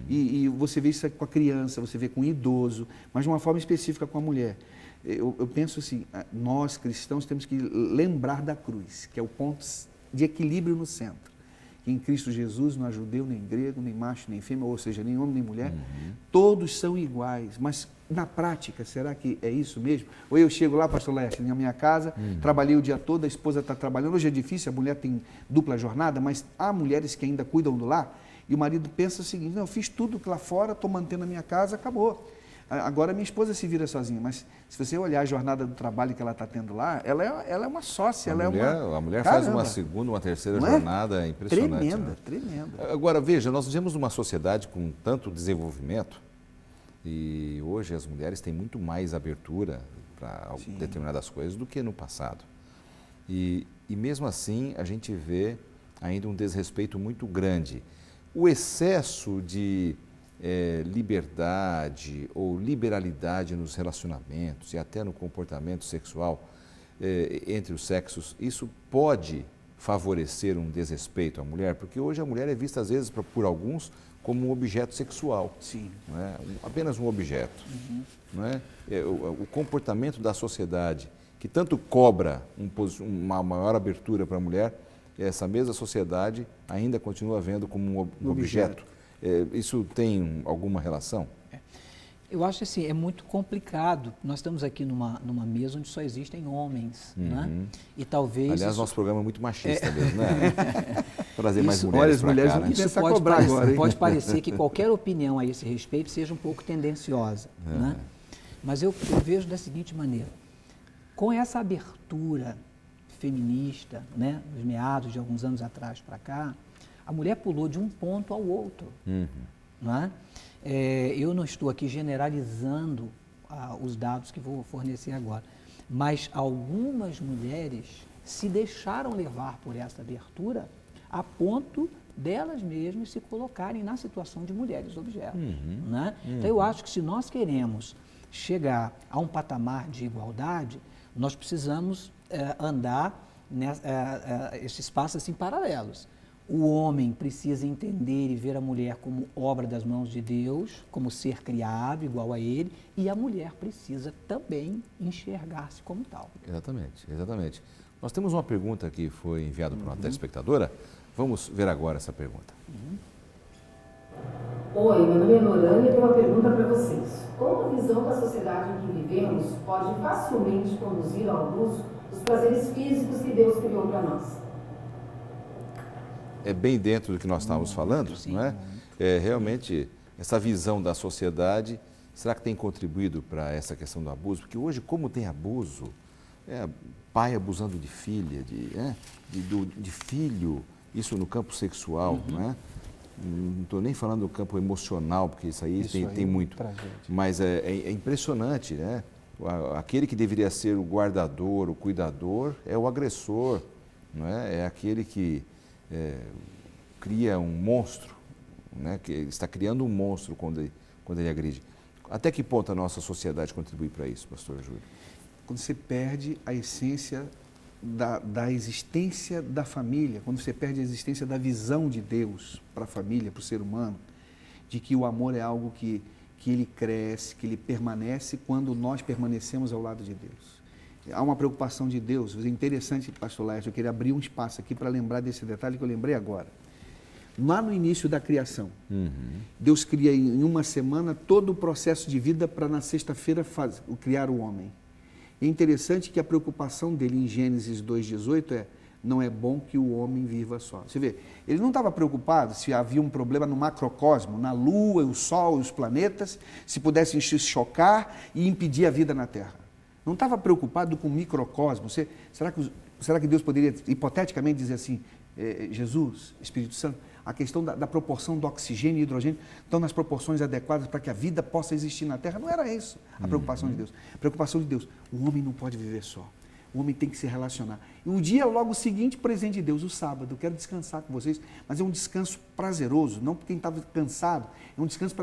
E você vê isso com a criança, você vê com o idoso, mas de uma forma específica com a mulher. Eu penso assim, nós cristãos temos que lembrar da cruz, que é o ponto de equilíbrio no centro. Que em Cristo Jesus não há judeu, nem grego, nem macho, nem fêmea, ou seja, nem homem, nem mulher, todos são iguais. Mas na prática, será que é isso mesmo? Ou eu chego lá, pastor Leste, na minha casa, trabalhei o dia todo, a esposa está trabalhando, hoje é difícil, a mulher tem dupla jornada, mas há mulheres que ainda cuidam do lar, e o marido pensa o seguinte, não, eu fiz tudo lá fora, estou mantendo a minha casa, acabou. Agora minha esposa se vira sozinha, mas se você olhar a jornada do trabalho que ela está tendo lá, ela é uma sócia. A mulher faz uma segunda, uma terceira jornada impressionante. Tremenda, né? tremenda. Agora, veja, nós vivemos numa sociedade com tanto desenvolvimento e hoje as mulheres têm muito mais abertura para determinadas coisas do que no passado. E mesmo assim, a gente vê ainda um desrespeito muito grande. O excesso de liberdade ou liberalidade nos relacionamentos e até no comportamento sexual entre os sexos, isso pode favorecer um desrespeito à mulher? Porque hoje a mulher é vista, às vezes, por alguns, como um objeto sexual. Sim. Não é? Apenas um objeto. Não é? O comportamento da sociedade, que tanto cobra uma maior abertura para a mulher, essa mesma sociedade ainda continua vendo como um objeto. Isso tem alguma relação? Eu acho assim, é muito complicado. Nós estamos aqui numa mesa onde só existem homens, né? E talvez... Aliás, nosso programa é muito machista mesmo, né? Trazer mais Olha, mulheres as para mulheres cá, vão né? começar a cobrar agora, hein? Pode parecer que qualquer opinião a esse respeito seja um pouco tendenciosa, né? Mas eu vejo da seguinte maneira: com essa abertura feminista, né, nos meados de alguns anos atrás para cá, a mulher pulou de um ponto ao outro, não é? Eu não estou aqui generalizando os dados que vou fornecer agora, mas algumas mulheres se deixaram levar por essa abertura a ponto delas mesmas se colocarem na situação de mulheres objetos. Né? Então, eu acho que se nós queremos chegar a um patamar de igualdade, nós precisamos andar esses passos assim paralelos. O homem precisa entender e ver a mulher como obra das mãos de Deus, como ser criado igual a ele, e a mulher precisa também enxergar-se como tal. Exatamente, exatamente. Nós temos uma pergunta que foi enviada por uma telespectadora. Vamos ver agora essa pergunta. Oi, meu nome é Norânia e tenho uma pergunta para vocês. Como a visão da sociedade em que vivemos pode facilmente conduzir ao abuso dos prazeres físicos que Deus criou para nós? É bem dentro do que nós estávamos falando, sim. não é? Realmente, essa visão da sociedade, será que tem contribuído para essa questão do abuso? Porque hoje, como tem abuso, pai abusando de filha, de filho, isso no campo sexual, não é? Não estou nem falando do campo emocional, porque isso aí tem muito. Mas é impressionante, né? Aquele que deveria ser o guardador, o cuidador, é o agressor, não é? É aquele que cria um monstro, né? Que está criando um monstro quando ele agride. Até que ponto a nossa sociedade contribui para isso, pastor Júlio? Quando você perde a essência da existência da família, quando você perde a existência da visão de Deus para a família, para o ser humano, de que o amor é algo que ele cresce, que ele permanece quando nós permanecemos ao lado de Deus. Há uma preocupação de Deus. É interessante, pastor Laércio, eu queria abrir um espaço aqui para lembrar desse detalhe que eu lembrei agora. Lá no início da criação, Deus cria em uma semana todo o processo de vida para na sexta-feira criar o homem. É interessante que a preocupação dele em Gênesis 2,18 não é bom que o homem viva só. Você vê, ele não estava preocupado se havia um problema no macrocosmo, na Lua, o Sol e os planetas, se pudessem se chocar e impedir a vida na Terra. Não estava preocupado com o microcosmo. Será que Deus poderia, hipoteticamente, dizer assim, Jesus, Espírito Santo, a questão da proporção do oxigênio e hidrogênio estão nas proporções adequadas para que a vida possa existir na Terra? Não era isso a preocupação de Deus. A preocupação de Deus, o homem não pode viver só. O homem tem que se relacionar. E o dia logo seguinte, presente de Deus, o sábado. Eu quero descansar com vocês, mas é um descanso prazeroso, não porque quem estava cansado. É um descanso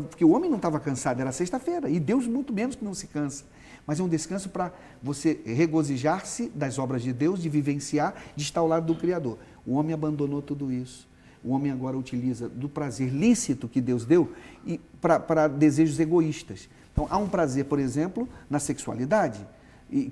porque o homem não estava cansado, era sexta-feira. E Deus muito menos que não se cansa. Mas é um descanso para você regozijar-se das obras de Deus, de vivenciar, de estar ao lado do Criador. O homem abandonou tudo isso. O homem agora utiliza do prazer lícito que Deus deu para desejos egoístas. Então, há um prazer, por exemplo, na sexualidade,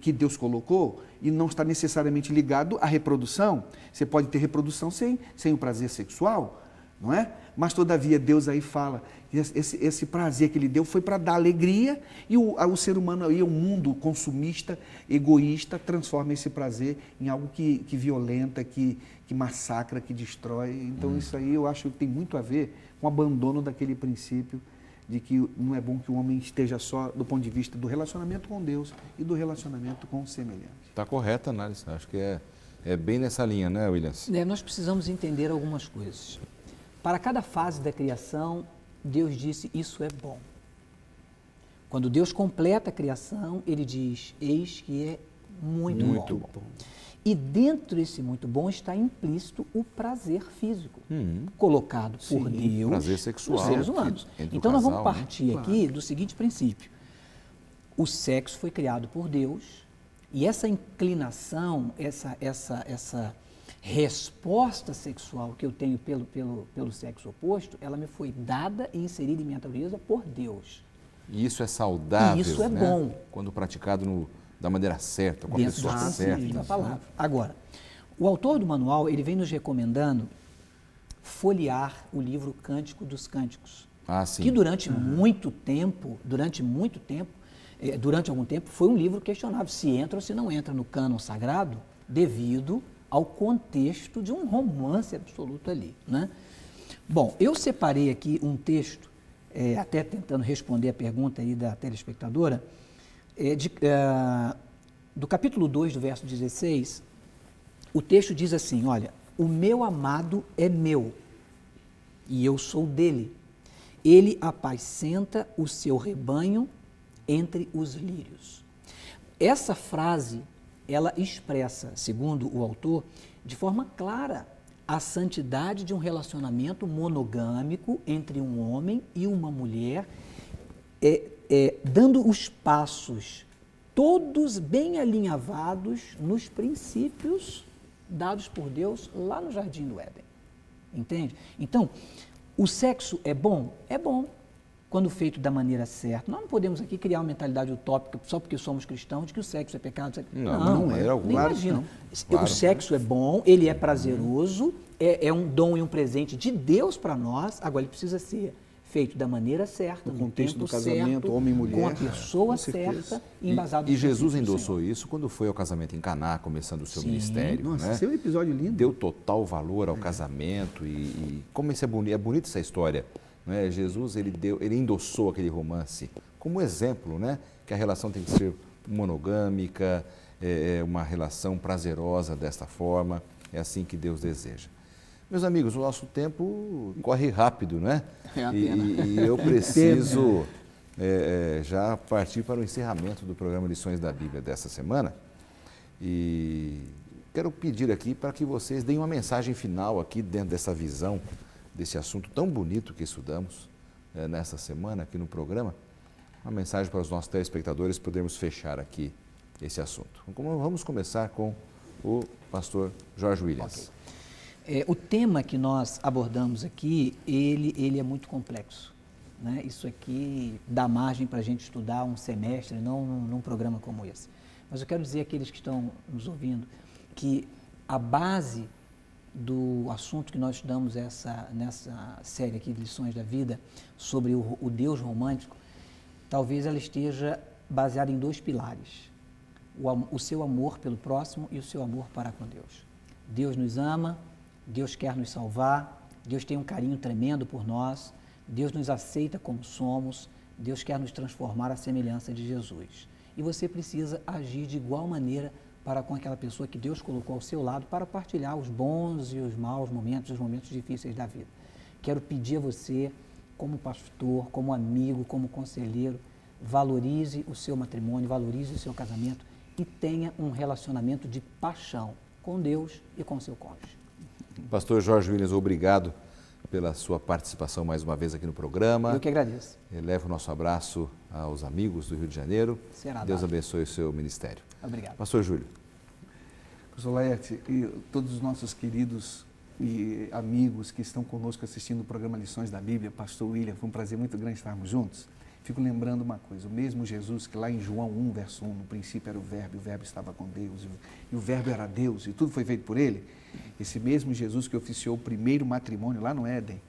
que Deus colocou e não está necessariamente ligado à reprodução. Você pode ter reprodução sem o prazer sexual, não é? Mas, todavia, Deus aí fala, esse prazer que Ele deu foi para dar alegria e o ser humano aí, o mundo consumista, egoísta, transforma esse prazer em algo que violenta, que massacra, que destrói. Então, isso aí eu acho que tem muito a ver com o abandono daquele princípio de que não é bom que o homem esteja só do ponto de vista do relacionamento com Deus e do relacionamento com o semelhante. Está correta a análise, acho que é bem nessa linha, né, Williams? Nós precisamos entender algumas coisas. Para cada fase da criação, Deus disse, isso é bom. Quando Deus completa a criação, Ele diz, eis que é muito bom. E dentro desse muito bom está implícito o prazer físico, colocado por Deus prazer sexual, nos seres humanos. Então nós vamos partir aqui do seguinte princípio. O sexo foi criado por Deus e essa inclinação, resposta sexual que eu tenho pelo sexo oposto, ela me foi dada e inserida em minha natureza por Deus. E isso é saudável, E isso é né? bom. Quando praticado da maneira certa, com a Dentro pessoa do certa. sentido da palavra. Agora, o autor do manual, ele vem nos recomendando folhear o livro Cântico dos Cânticos, Ah, sim. que durante algum tempo, foi um livro questionável se entra ou se não entra no cânon sagrado, devido ao contexto de um romance absoluto ali, né? Bom, eu separei aqui um texto, até tentando responder a pergunta aí da telespectadora, do capítulo 2, do verso 16, o texto diz assim, olha, o meu amado é meu e eu sou dele. Ele apacenta o seu rebanho entre os lírios. Essa frase, ela expressa, segundo o autor, de forma clara, a santidade de um relacionamento monogâmico entre um homem e uma mulher, dando os passos todos bem alinhavados nos princípios dados por Deus lá no Jardim do Éden. Entende? Então, o sexo é bom? É bom, quando feito da maneira certa. Nós não podemos aqui criar uma mentalidade utópica só porque somos cristãos de que o sexo é pecado. Não é algum. Nem Claro, imagina. não. Claro. O sexo é bom, ele é prazeroso, é um dom e um presente de Deus para nós. Agora, ele precisa ser feito da maneira certa, No contexto tempo do casamento, certo, homem e mulher. com a pessoa Com certeza. certa e embasado E nos Jesus princípios do endossou Senhor. isso quando foi ao casamento em Caná, começando o seu ministério. Nossa, né? esse é um episódio lindo. Deu total valor ao casamento e como isso é bonita essa história. Né? Jesus ele endossou aquele romance como exemplo, né? Que a relação tem que ser monogâmica, uma relação prazerosa desta forma, é assim que Deus deseja. Meus amigos, o nosso tempo corre rápido, né? É a pena. E eu preciso já partir para o encerramento do programa Lições da Bíblia dessa semana. E quero pedir aqui para que vocês deem uma mensagem final aqui dentro dessa visão, desse assunto tão bonito que estudamos nessa semana aqui no programa. Uma mensagem para os nossos telespectadores, podermos fechar aqui esse assunto. Vamos começar com o pastor Jorge Williams. Okay. O tema que nós abordamos aqui, ele é muito complexo, né? Isso aqui dá margem para a gente estudar um semestre, não num programa como esse. Mas eu quero dizer àqueles que estão nos ouvindo que a base do assunto que nós estudamos nessa série aqui de Lições da Vida, sobre o Deus romântico, talvez ela esteja baseada em dois pilares: o seu amor pelo próximo e o seu amor para com Deus. Deus nos ama, Deus quer nos salvar, Deus tem um carinho tremendo por nós, Deus nos aceita como somos, Deus quer nos transformar à semelhança de Jesus. E você precisa agir de igual maneira para com aquela pessoa que Deus colocou ao seu lado para partilhar os bons e os maus momentos, os momentos difíceis da vida. Quero pedir a você, como pastor, como amigo, como conselheiro, valorize o seu matrimônio, valorize o seu casamento e tenha um relacionamento de paixão com Deus e com seu cônjuge. Pastor Jorge Williams, obrigado pela sua participação mais uma vez aqui no programa. Eu que agradeço. Eleva o nosso abraço aos amigos do Rio de Janeiro. Será Deus dado. abençoe o seu ministério. Obrigado. Pastor Júlio. Pastor Laerte, e todos os nossos queridos e amigos que estão conosco assistindo o programa Lições da Bíblia, Pastor William, foi um prazer muito grande estarmos juntos. Fico lembrando uma coisa, o mesmo Jesus que lá em João 1, verso 1, no princípio era o Verbo estava com Deus, e o Verbo era Deus, e tudo foi feito por Ele. Esse mesmo Jesus que oficiou o primeiro matrimônio lá no Éden,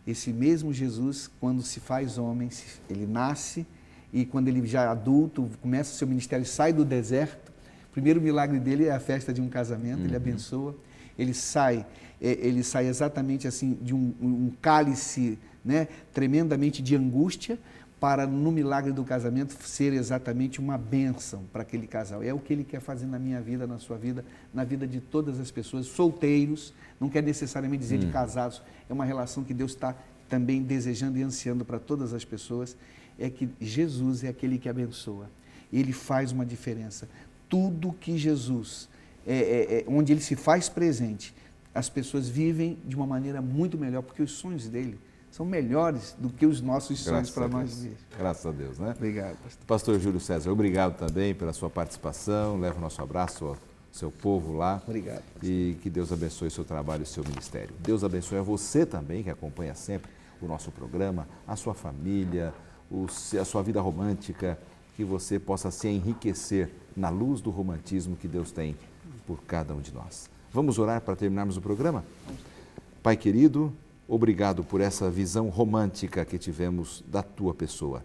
esse mesmo Jesus, quando se faz homem, ele nasce, e quando ele já é adulto, começa o seu ministério, sai do deserto, o primeiro milagre dele é a festa de um casamento, ele abençoa, ele sai exatamente assim de um cálice, né, tremendamente de angústia, para no milagre do casamento ser exatamente uma bênção para aquele casal. É o que ele quer fazer na minha vida, na sua vida, na vida de todas as pessoas, solteiros, não quer necessariamente dizer de casados, é uma relação que Deus está também desejando e ansiando para todas as pessoas, é que Jesus é aquele que abençoa, ele faz uma diferença. Tudo que Jesus, onde ele se faz presente, as pessoas vivem de uma maneira muito melhor, porque os sonhos dele são melhores do que os nossos sonhos para nós mesmos. Graças a Deus, né? Obrigado, pastor. Pastor Júlio César, obrigado também pela sua participação. Leva o nosso abraço aos seu povo lá. Obrigado. E que Deus abençoe o seu trabalho e o seu ministério. Deus abençoe a você também, que acompanha sempre o nosso programa, a sua família, a sua vida romântica, que você possa se enriquecer na luz do romantismo que Deus tem por cada um de nós. Vamos orar para terminarmos o programa? Pai querido, obrigado por essa visão romântica que tivemos da tua pessoa.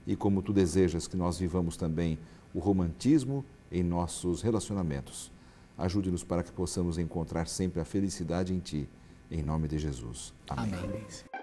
E como tu desejas que nós vivamos também o romantismo em nossos relacionamentos. Ajude-nos para que possamos encontrar sempre a felicidade em ti. Em nome de Jesus. Amém. Amém.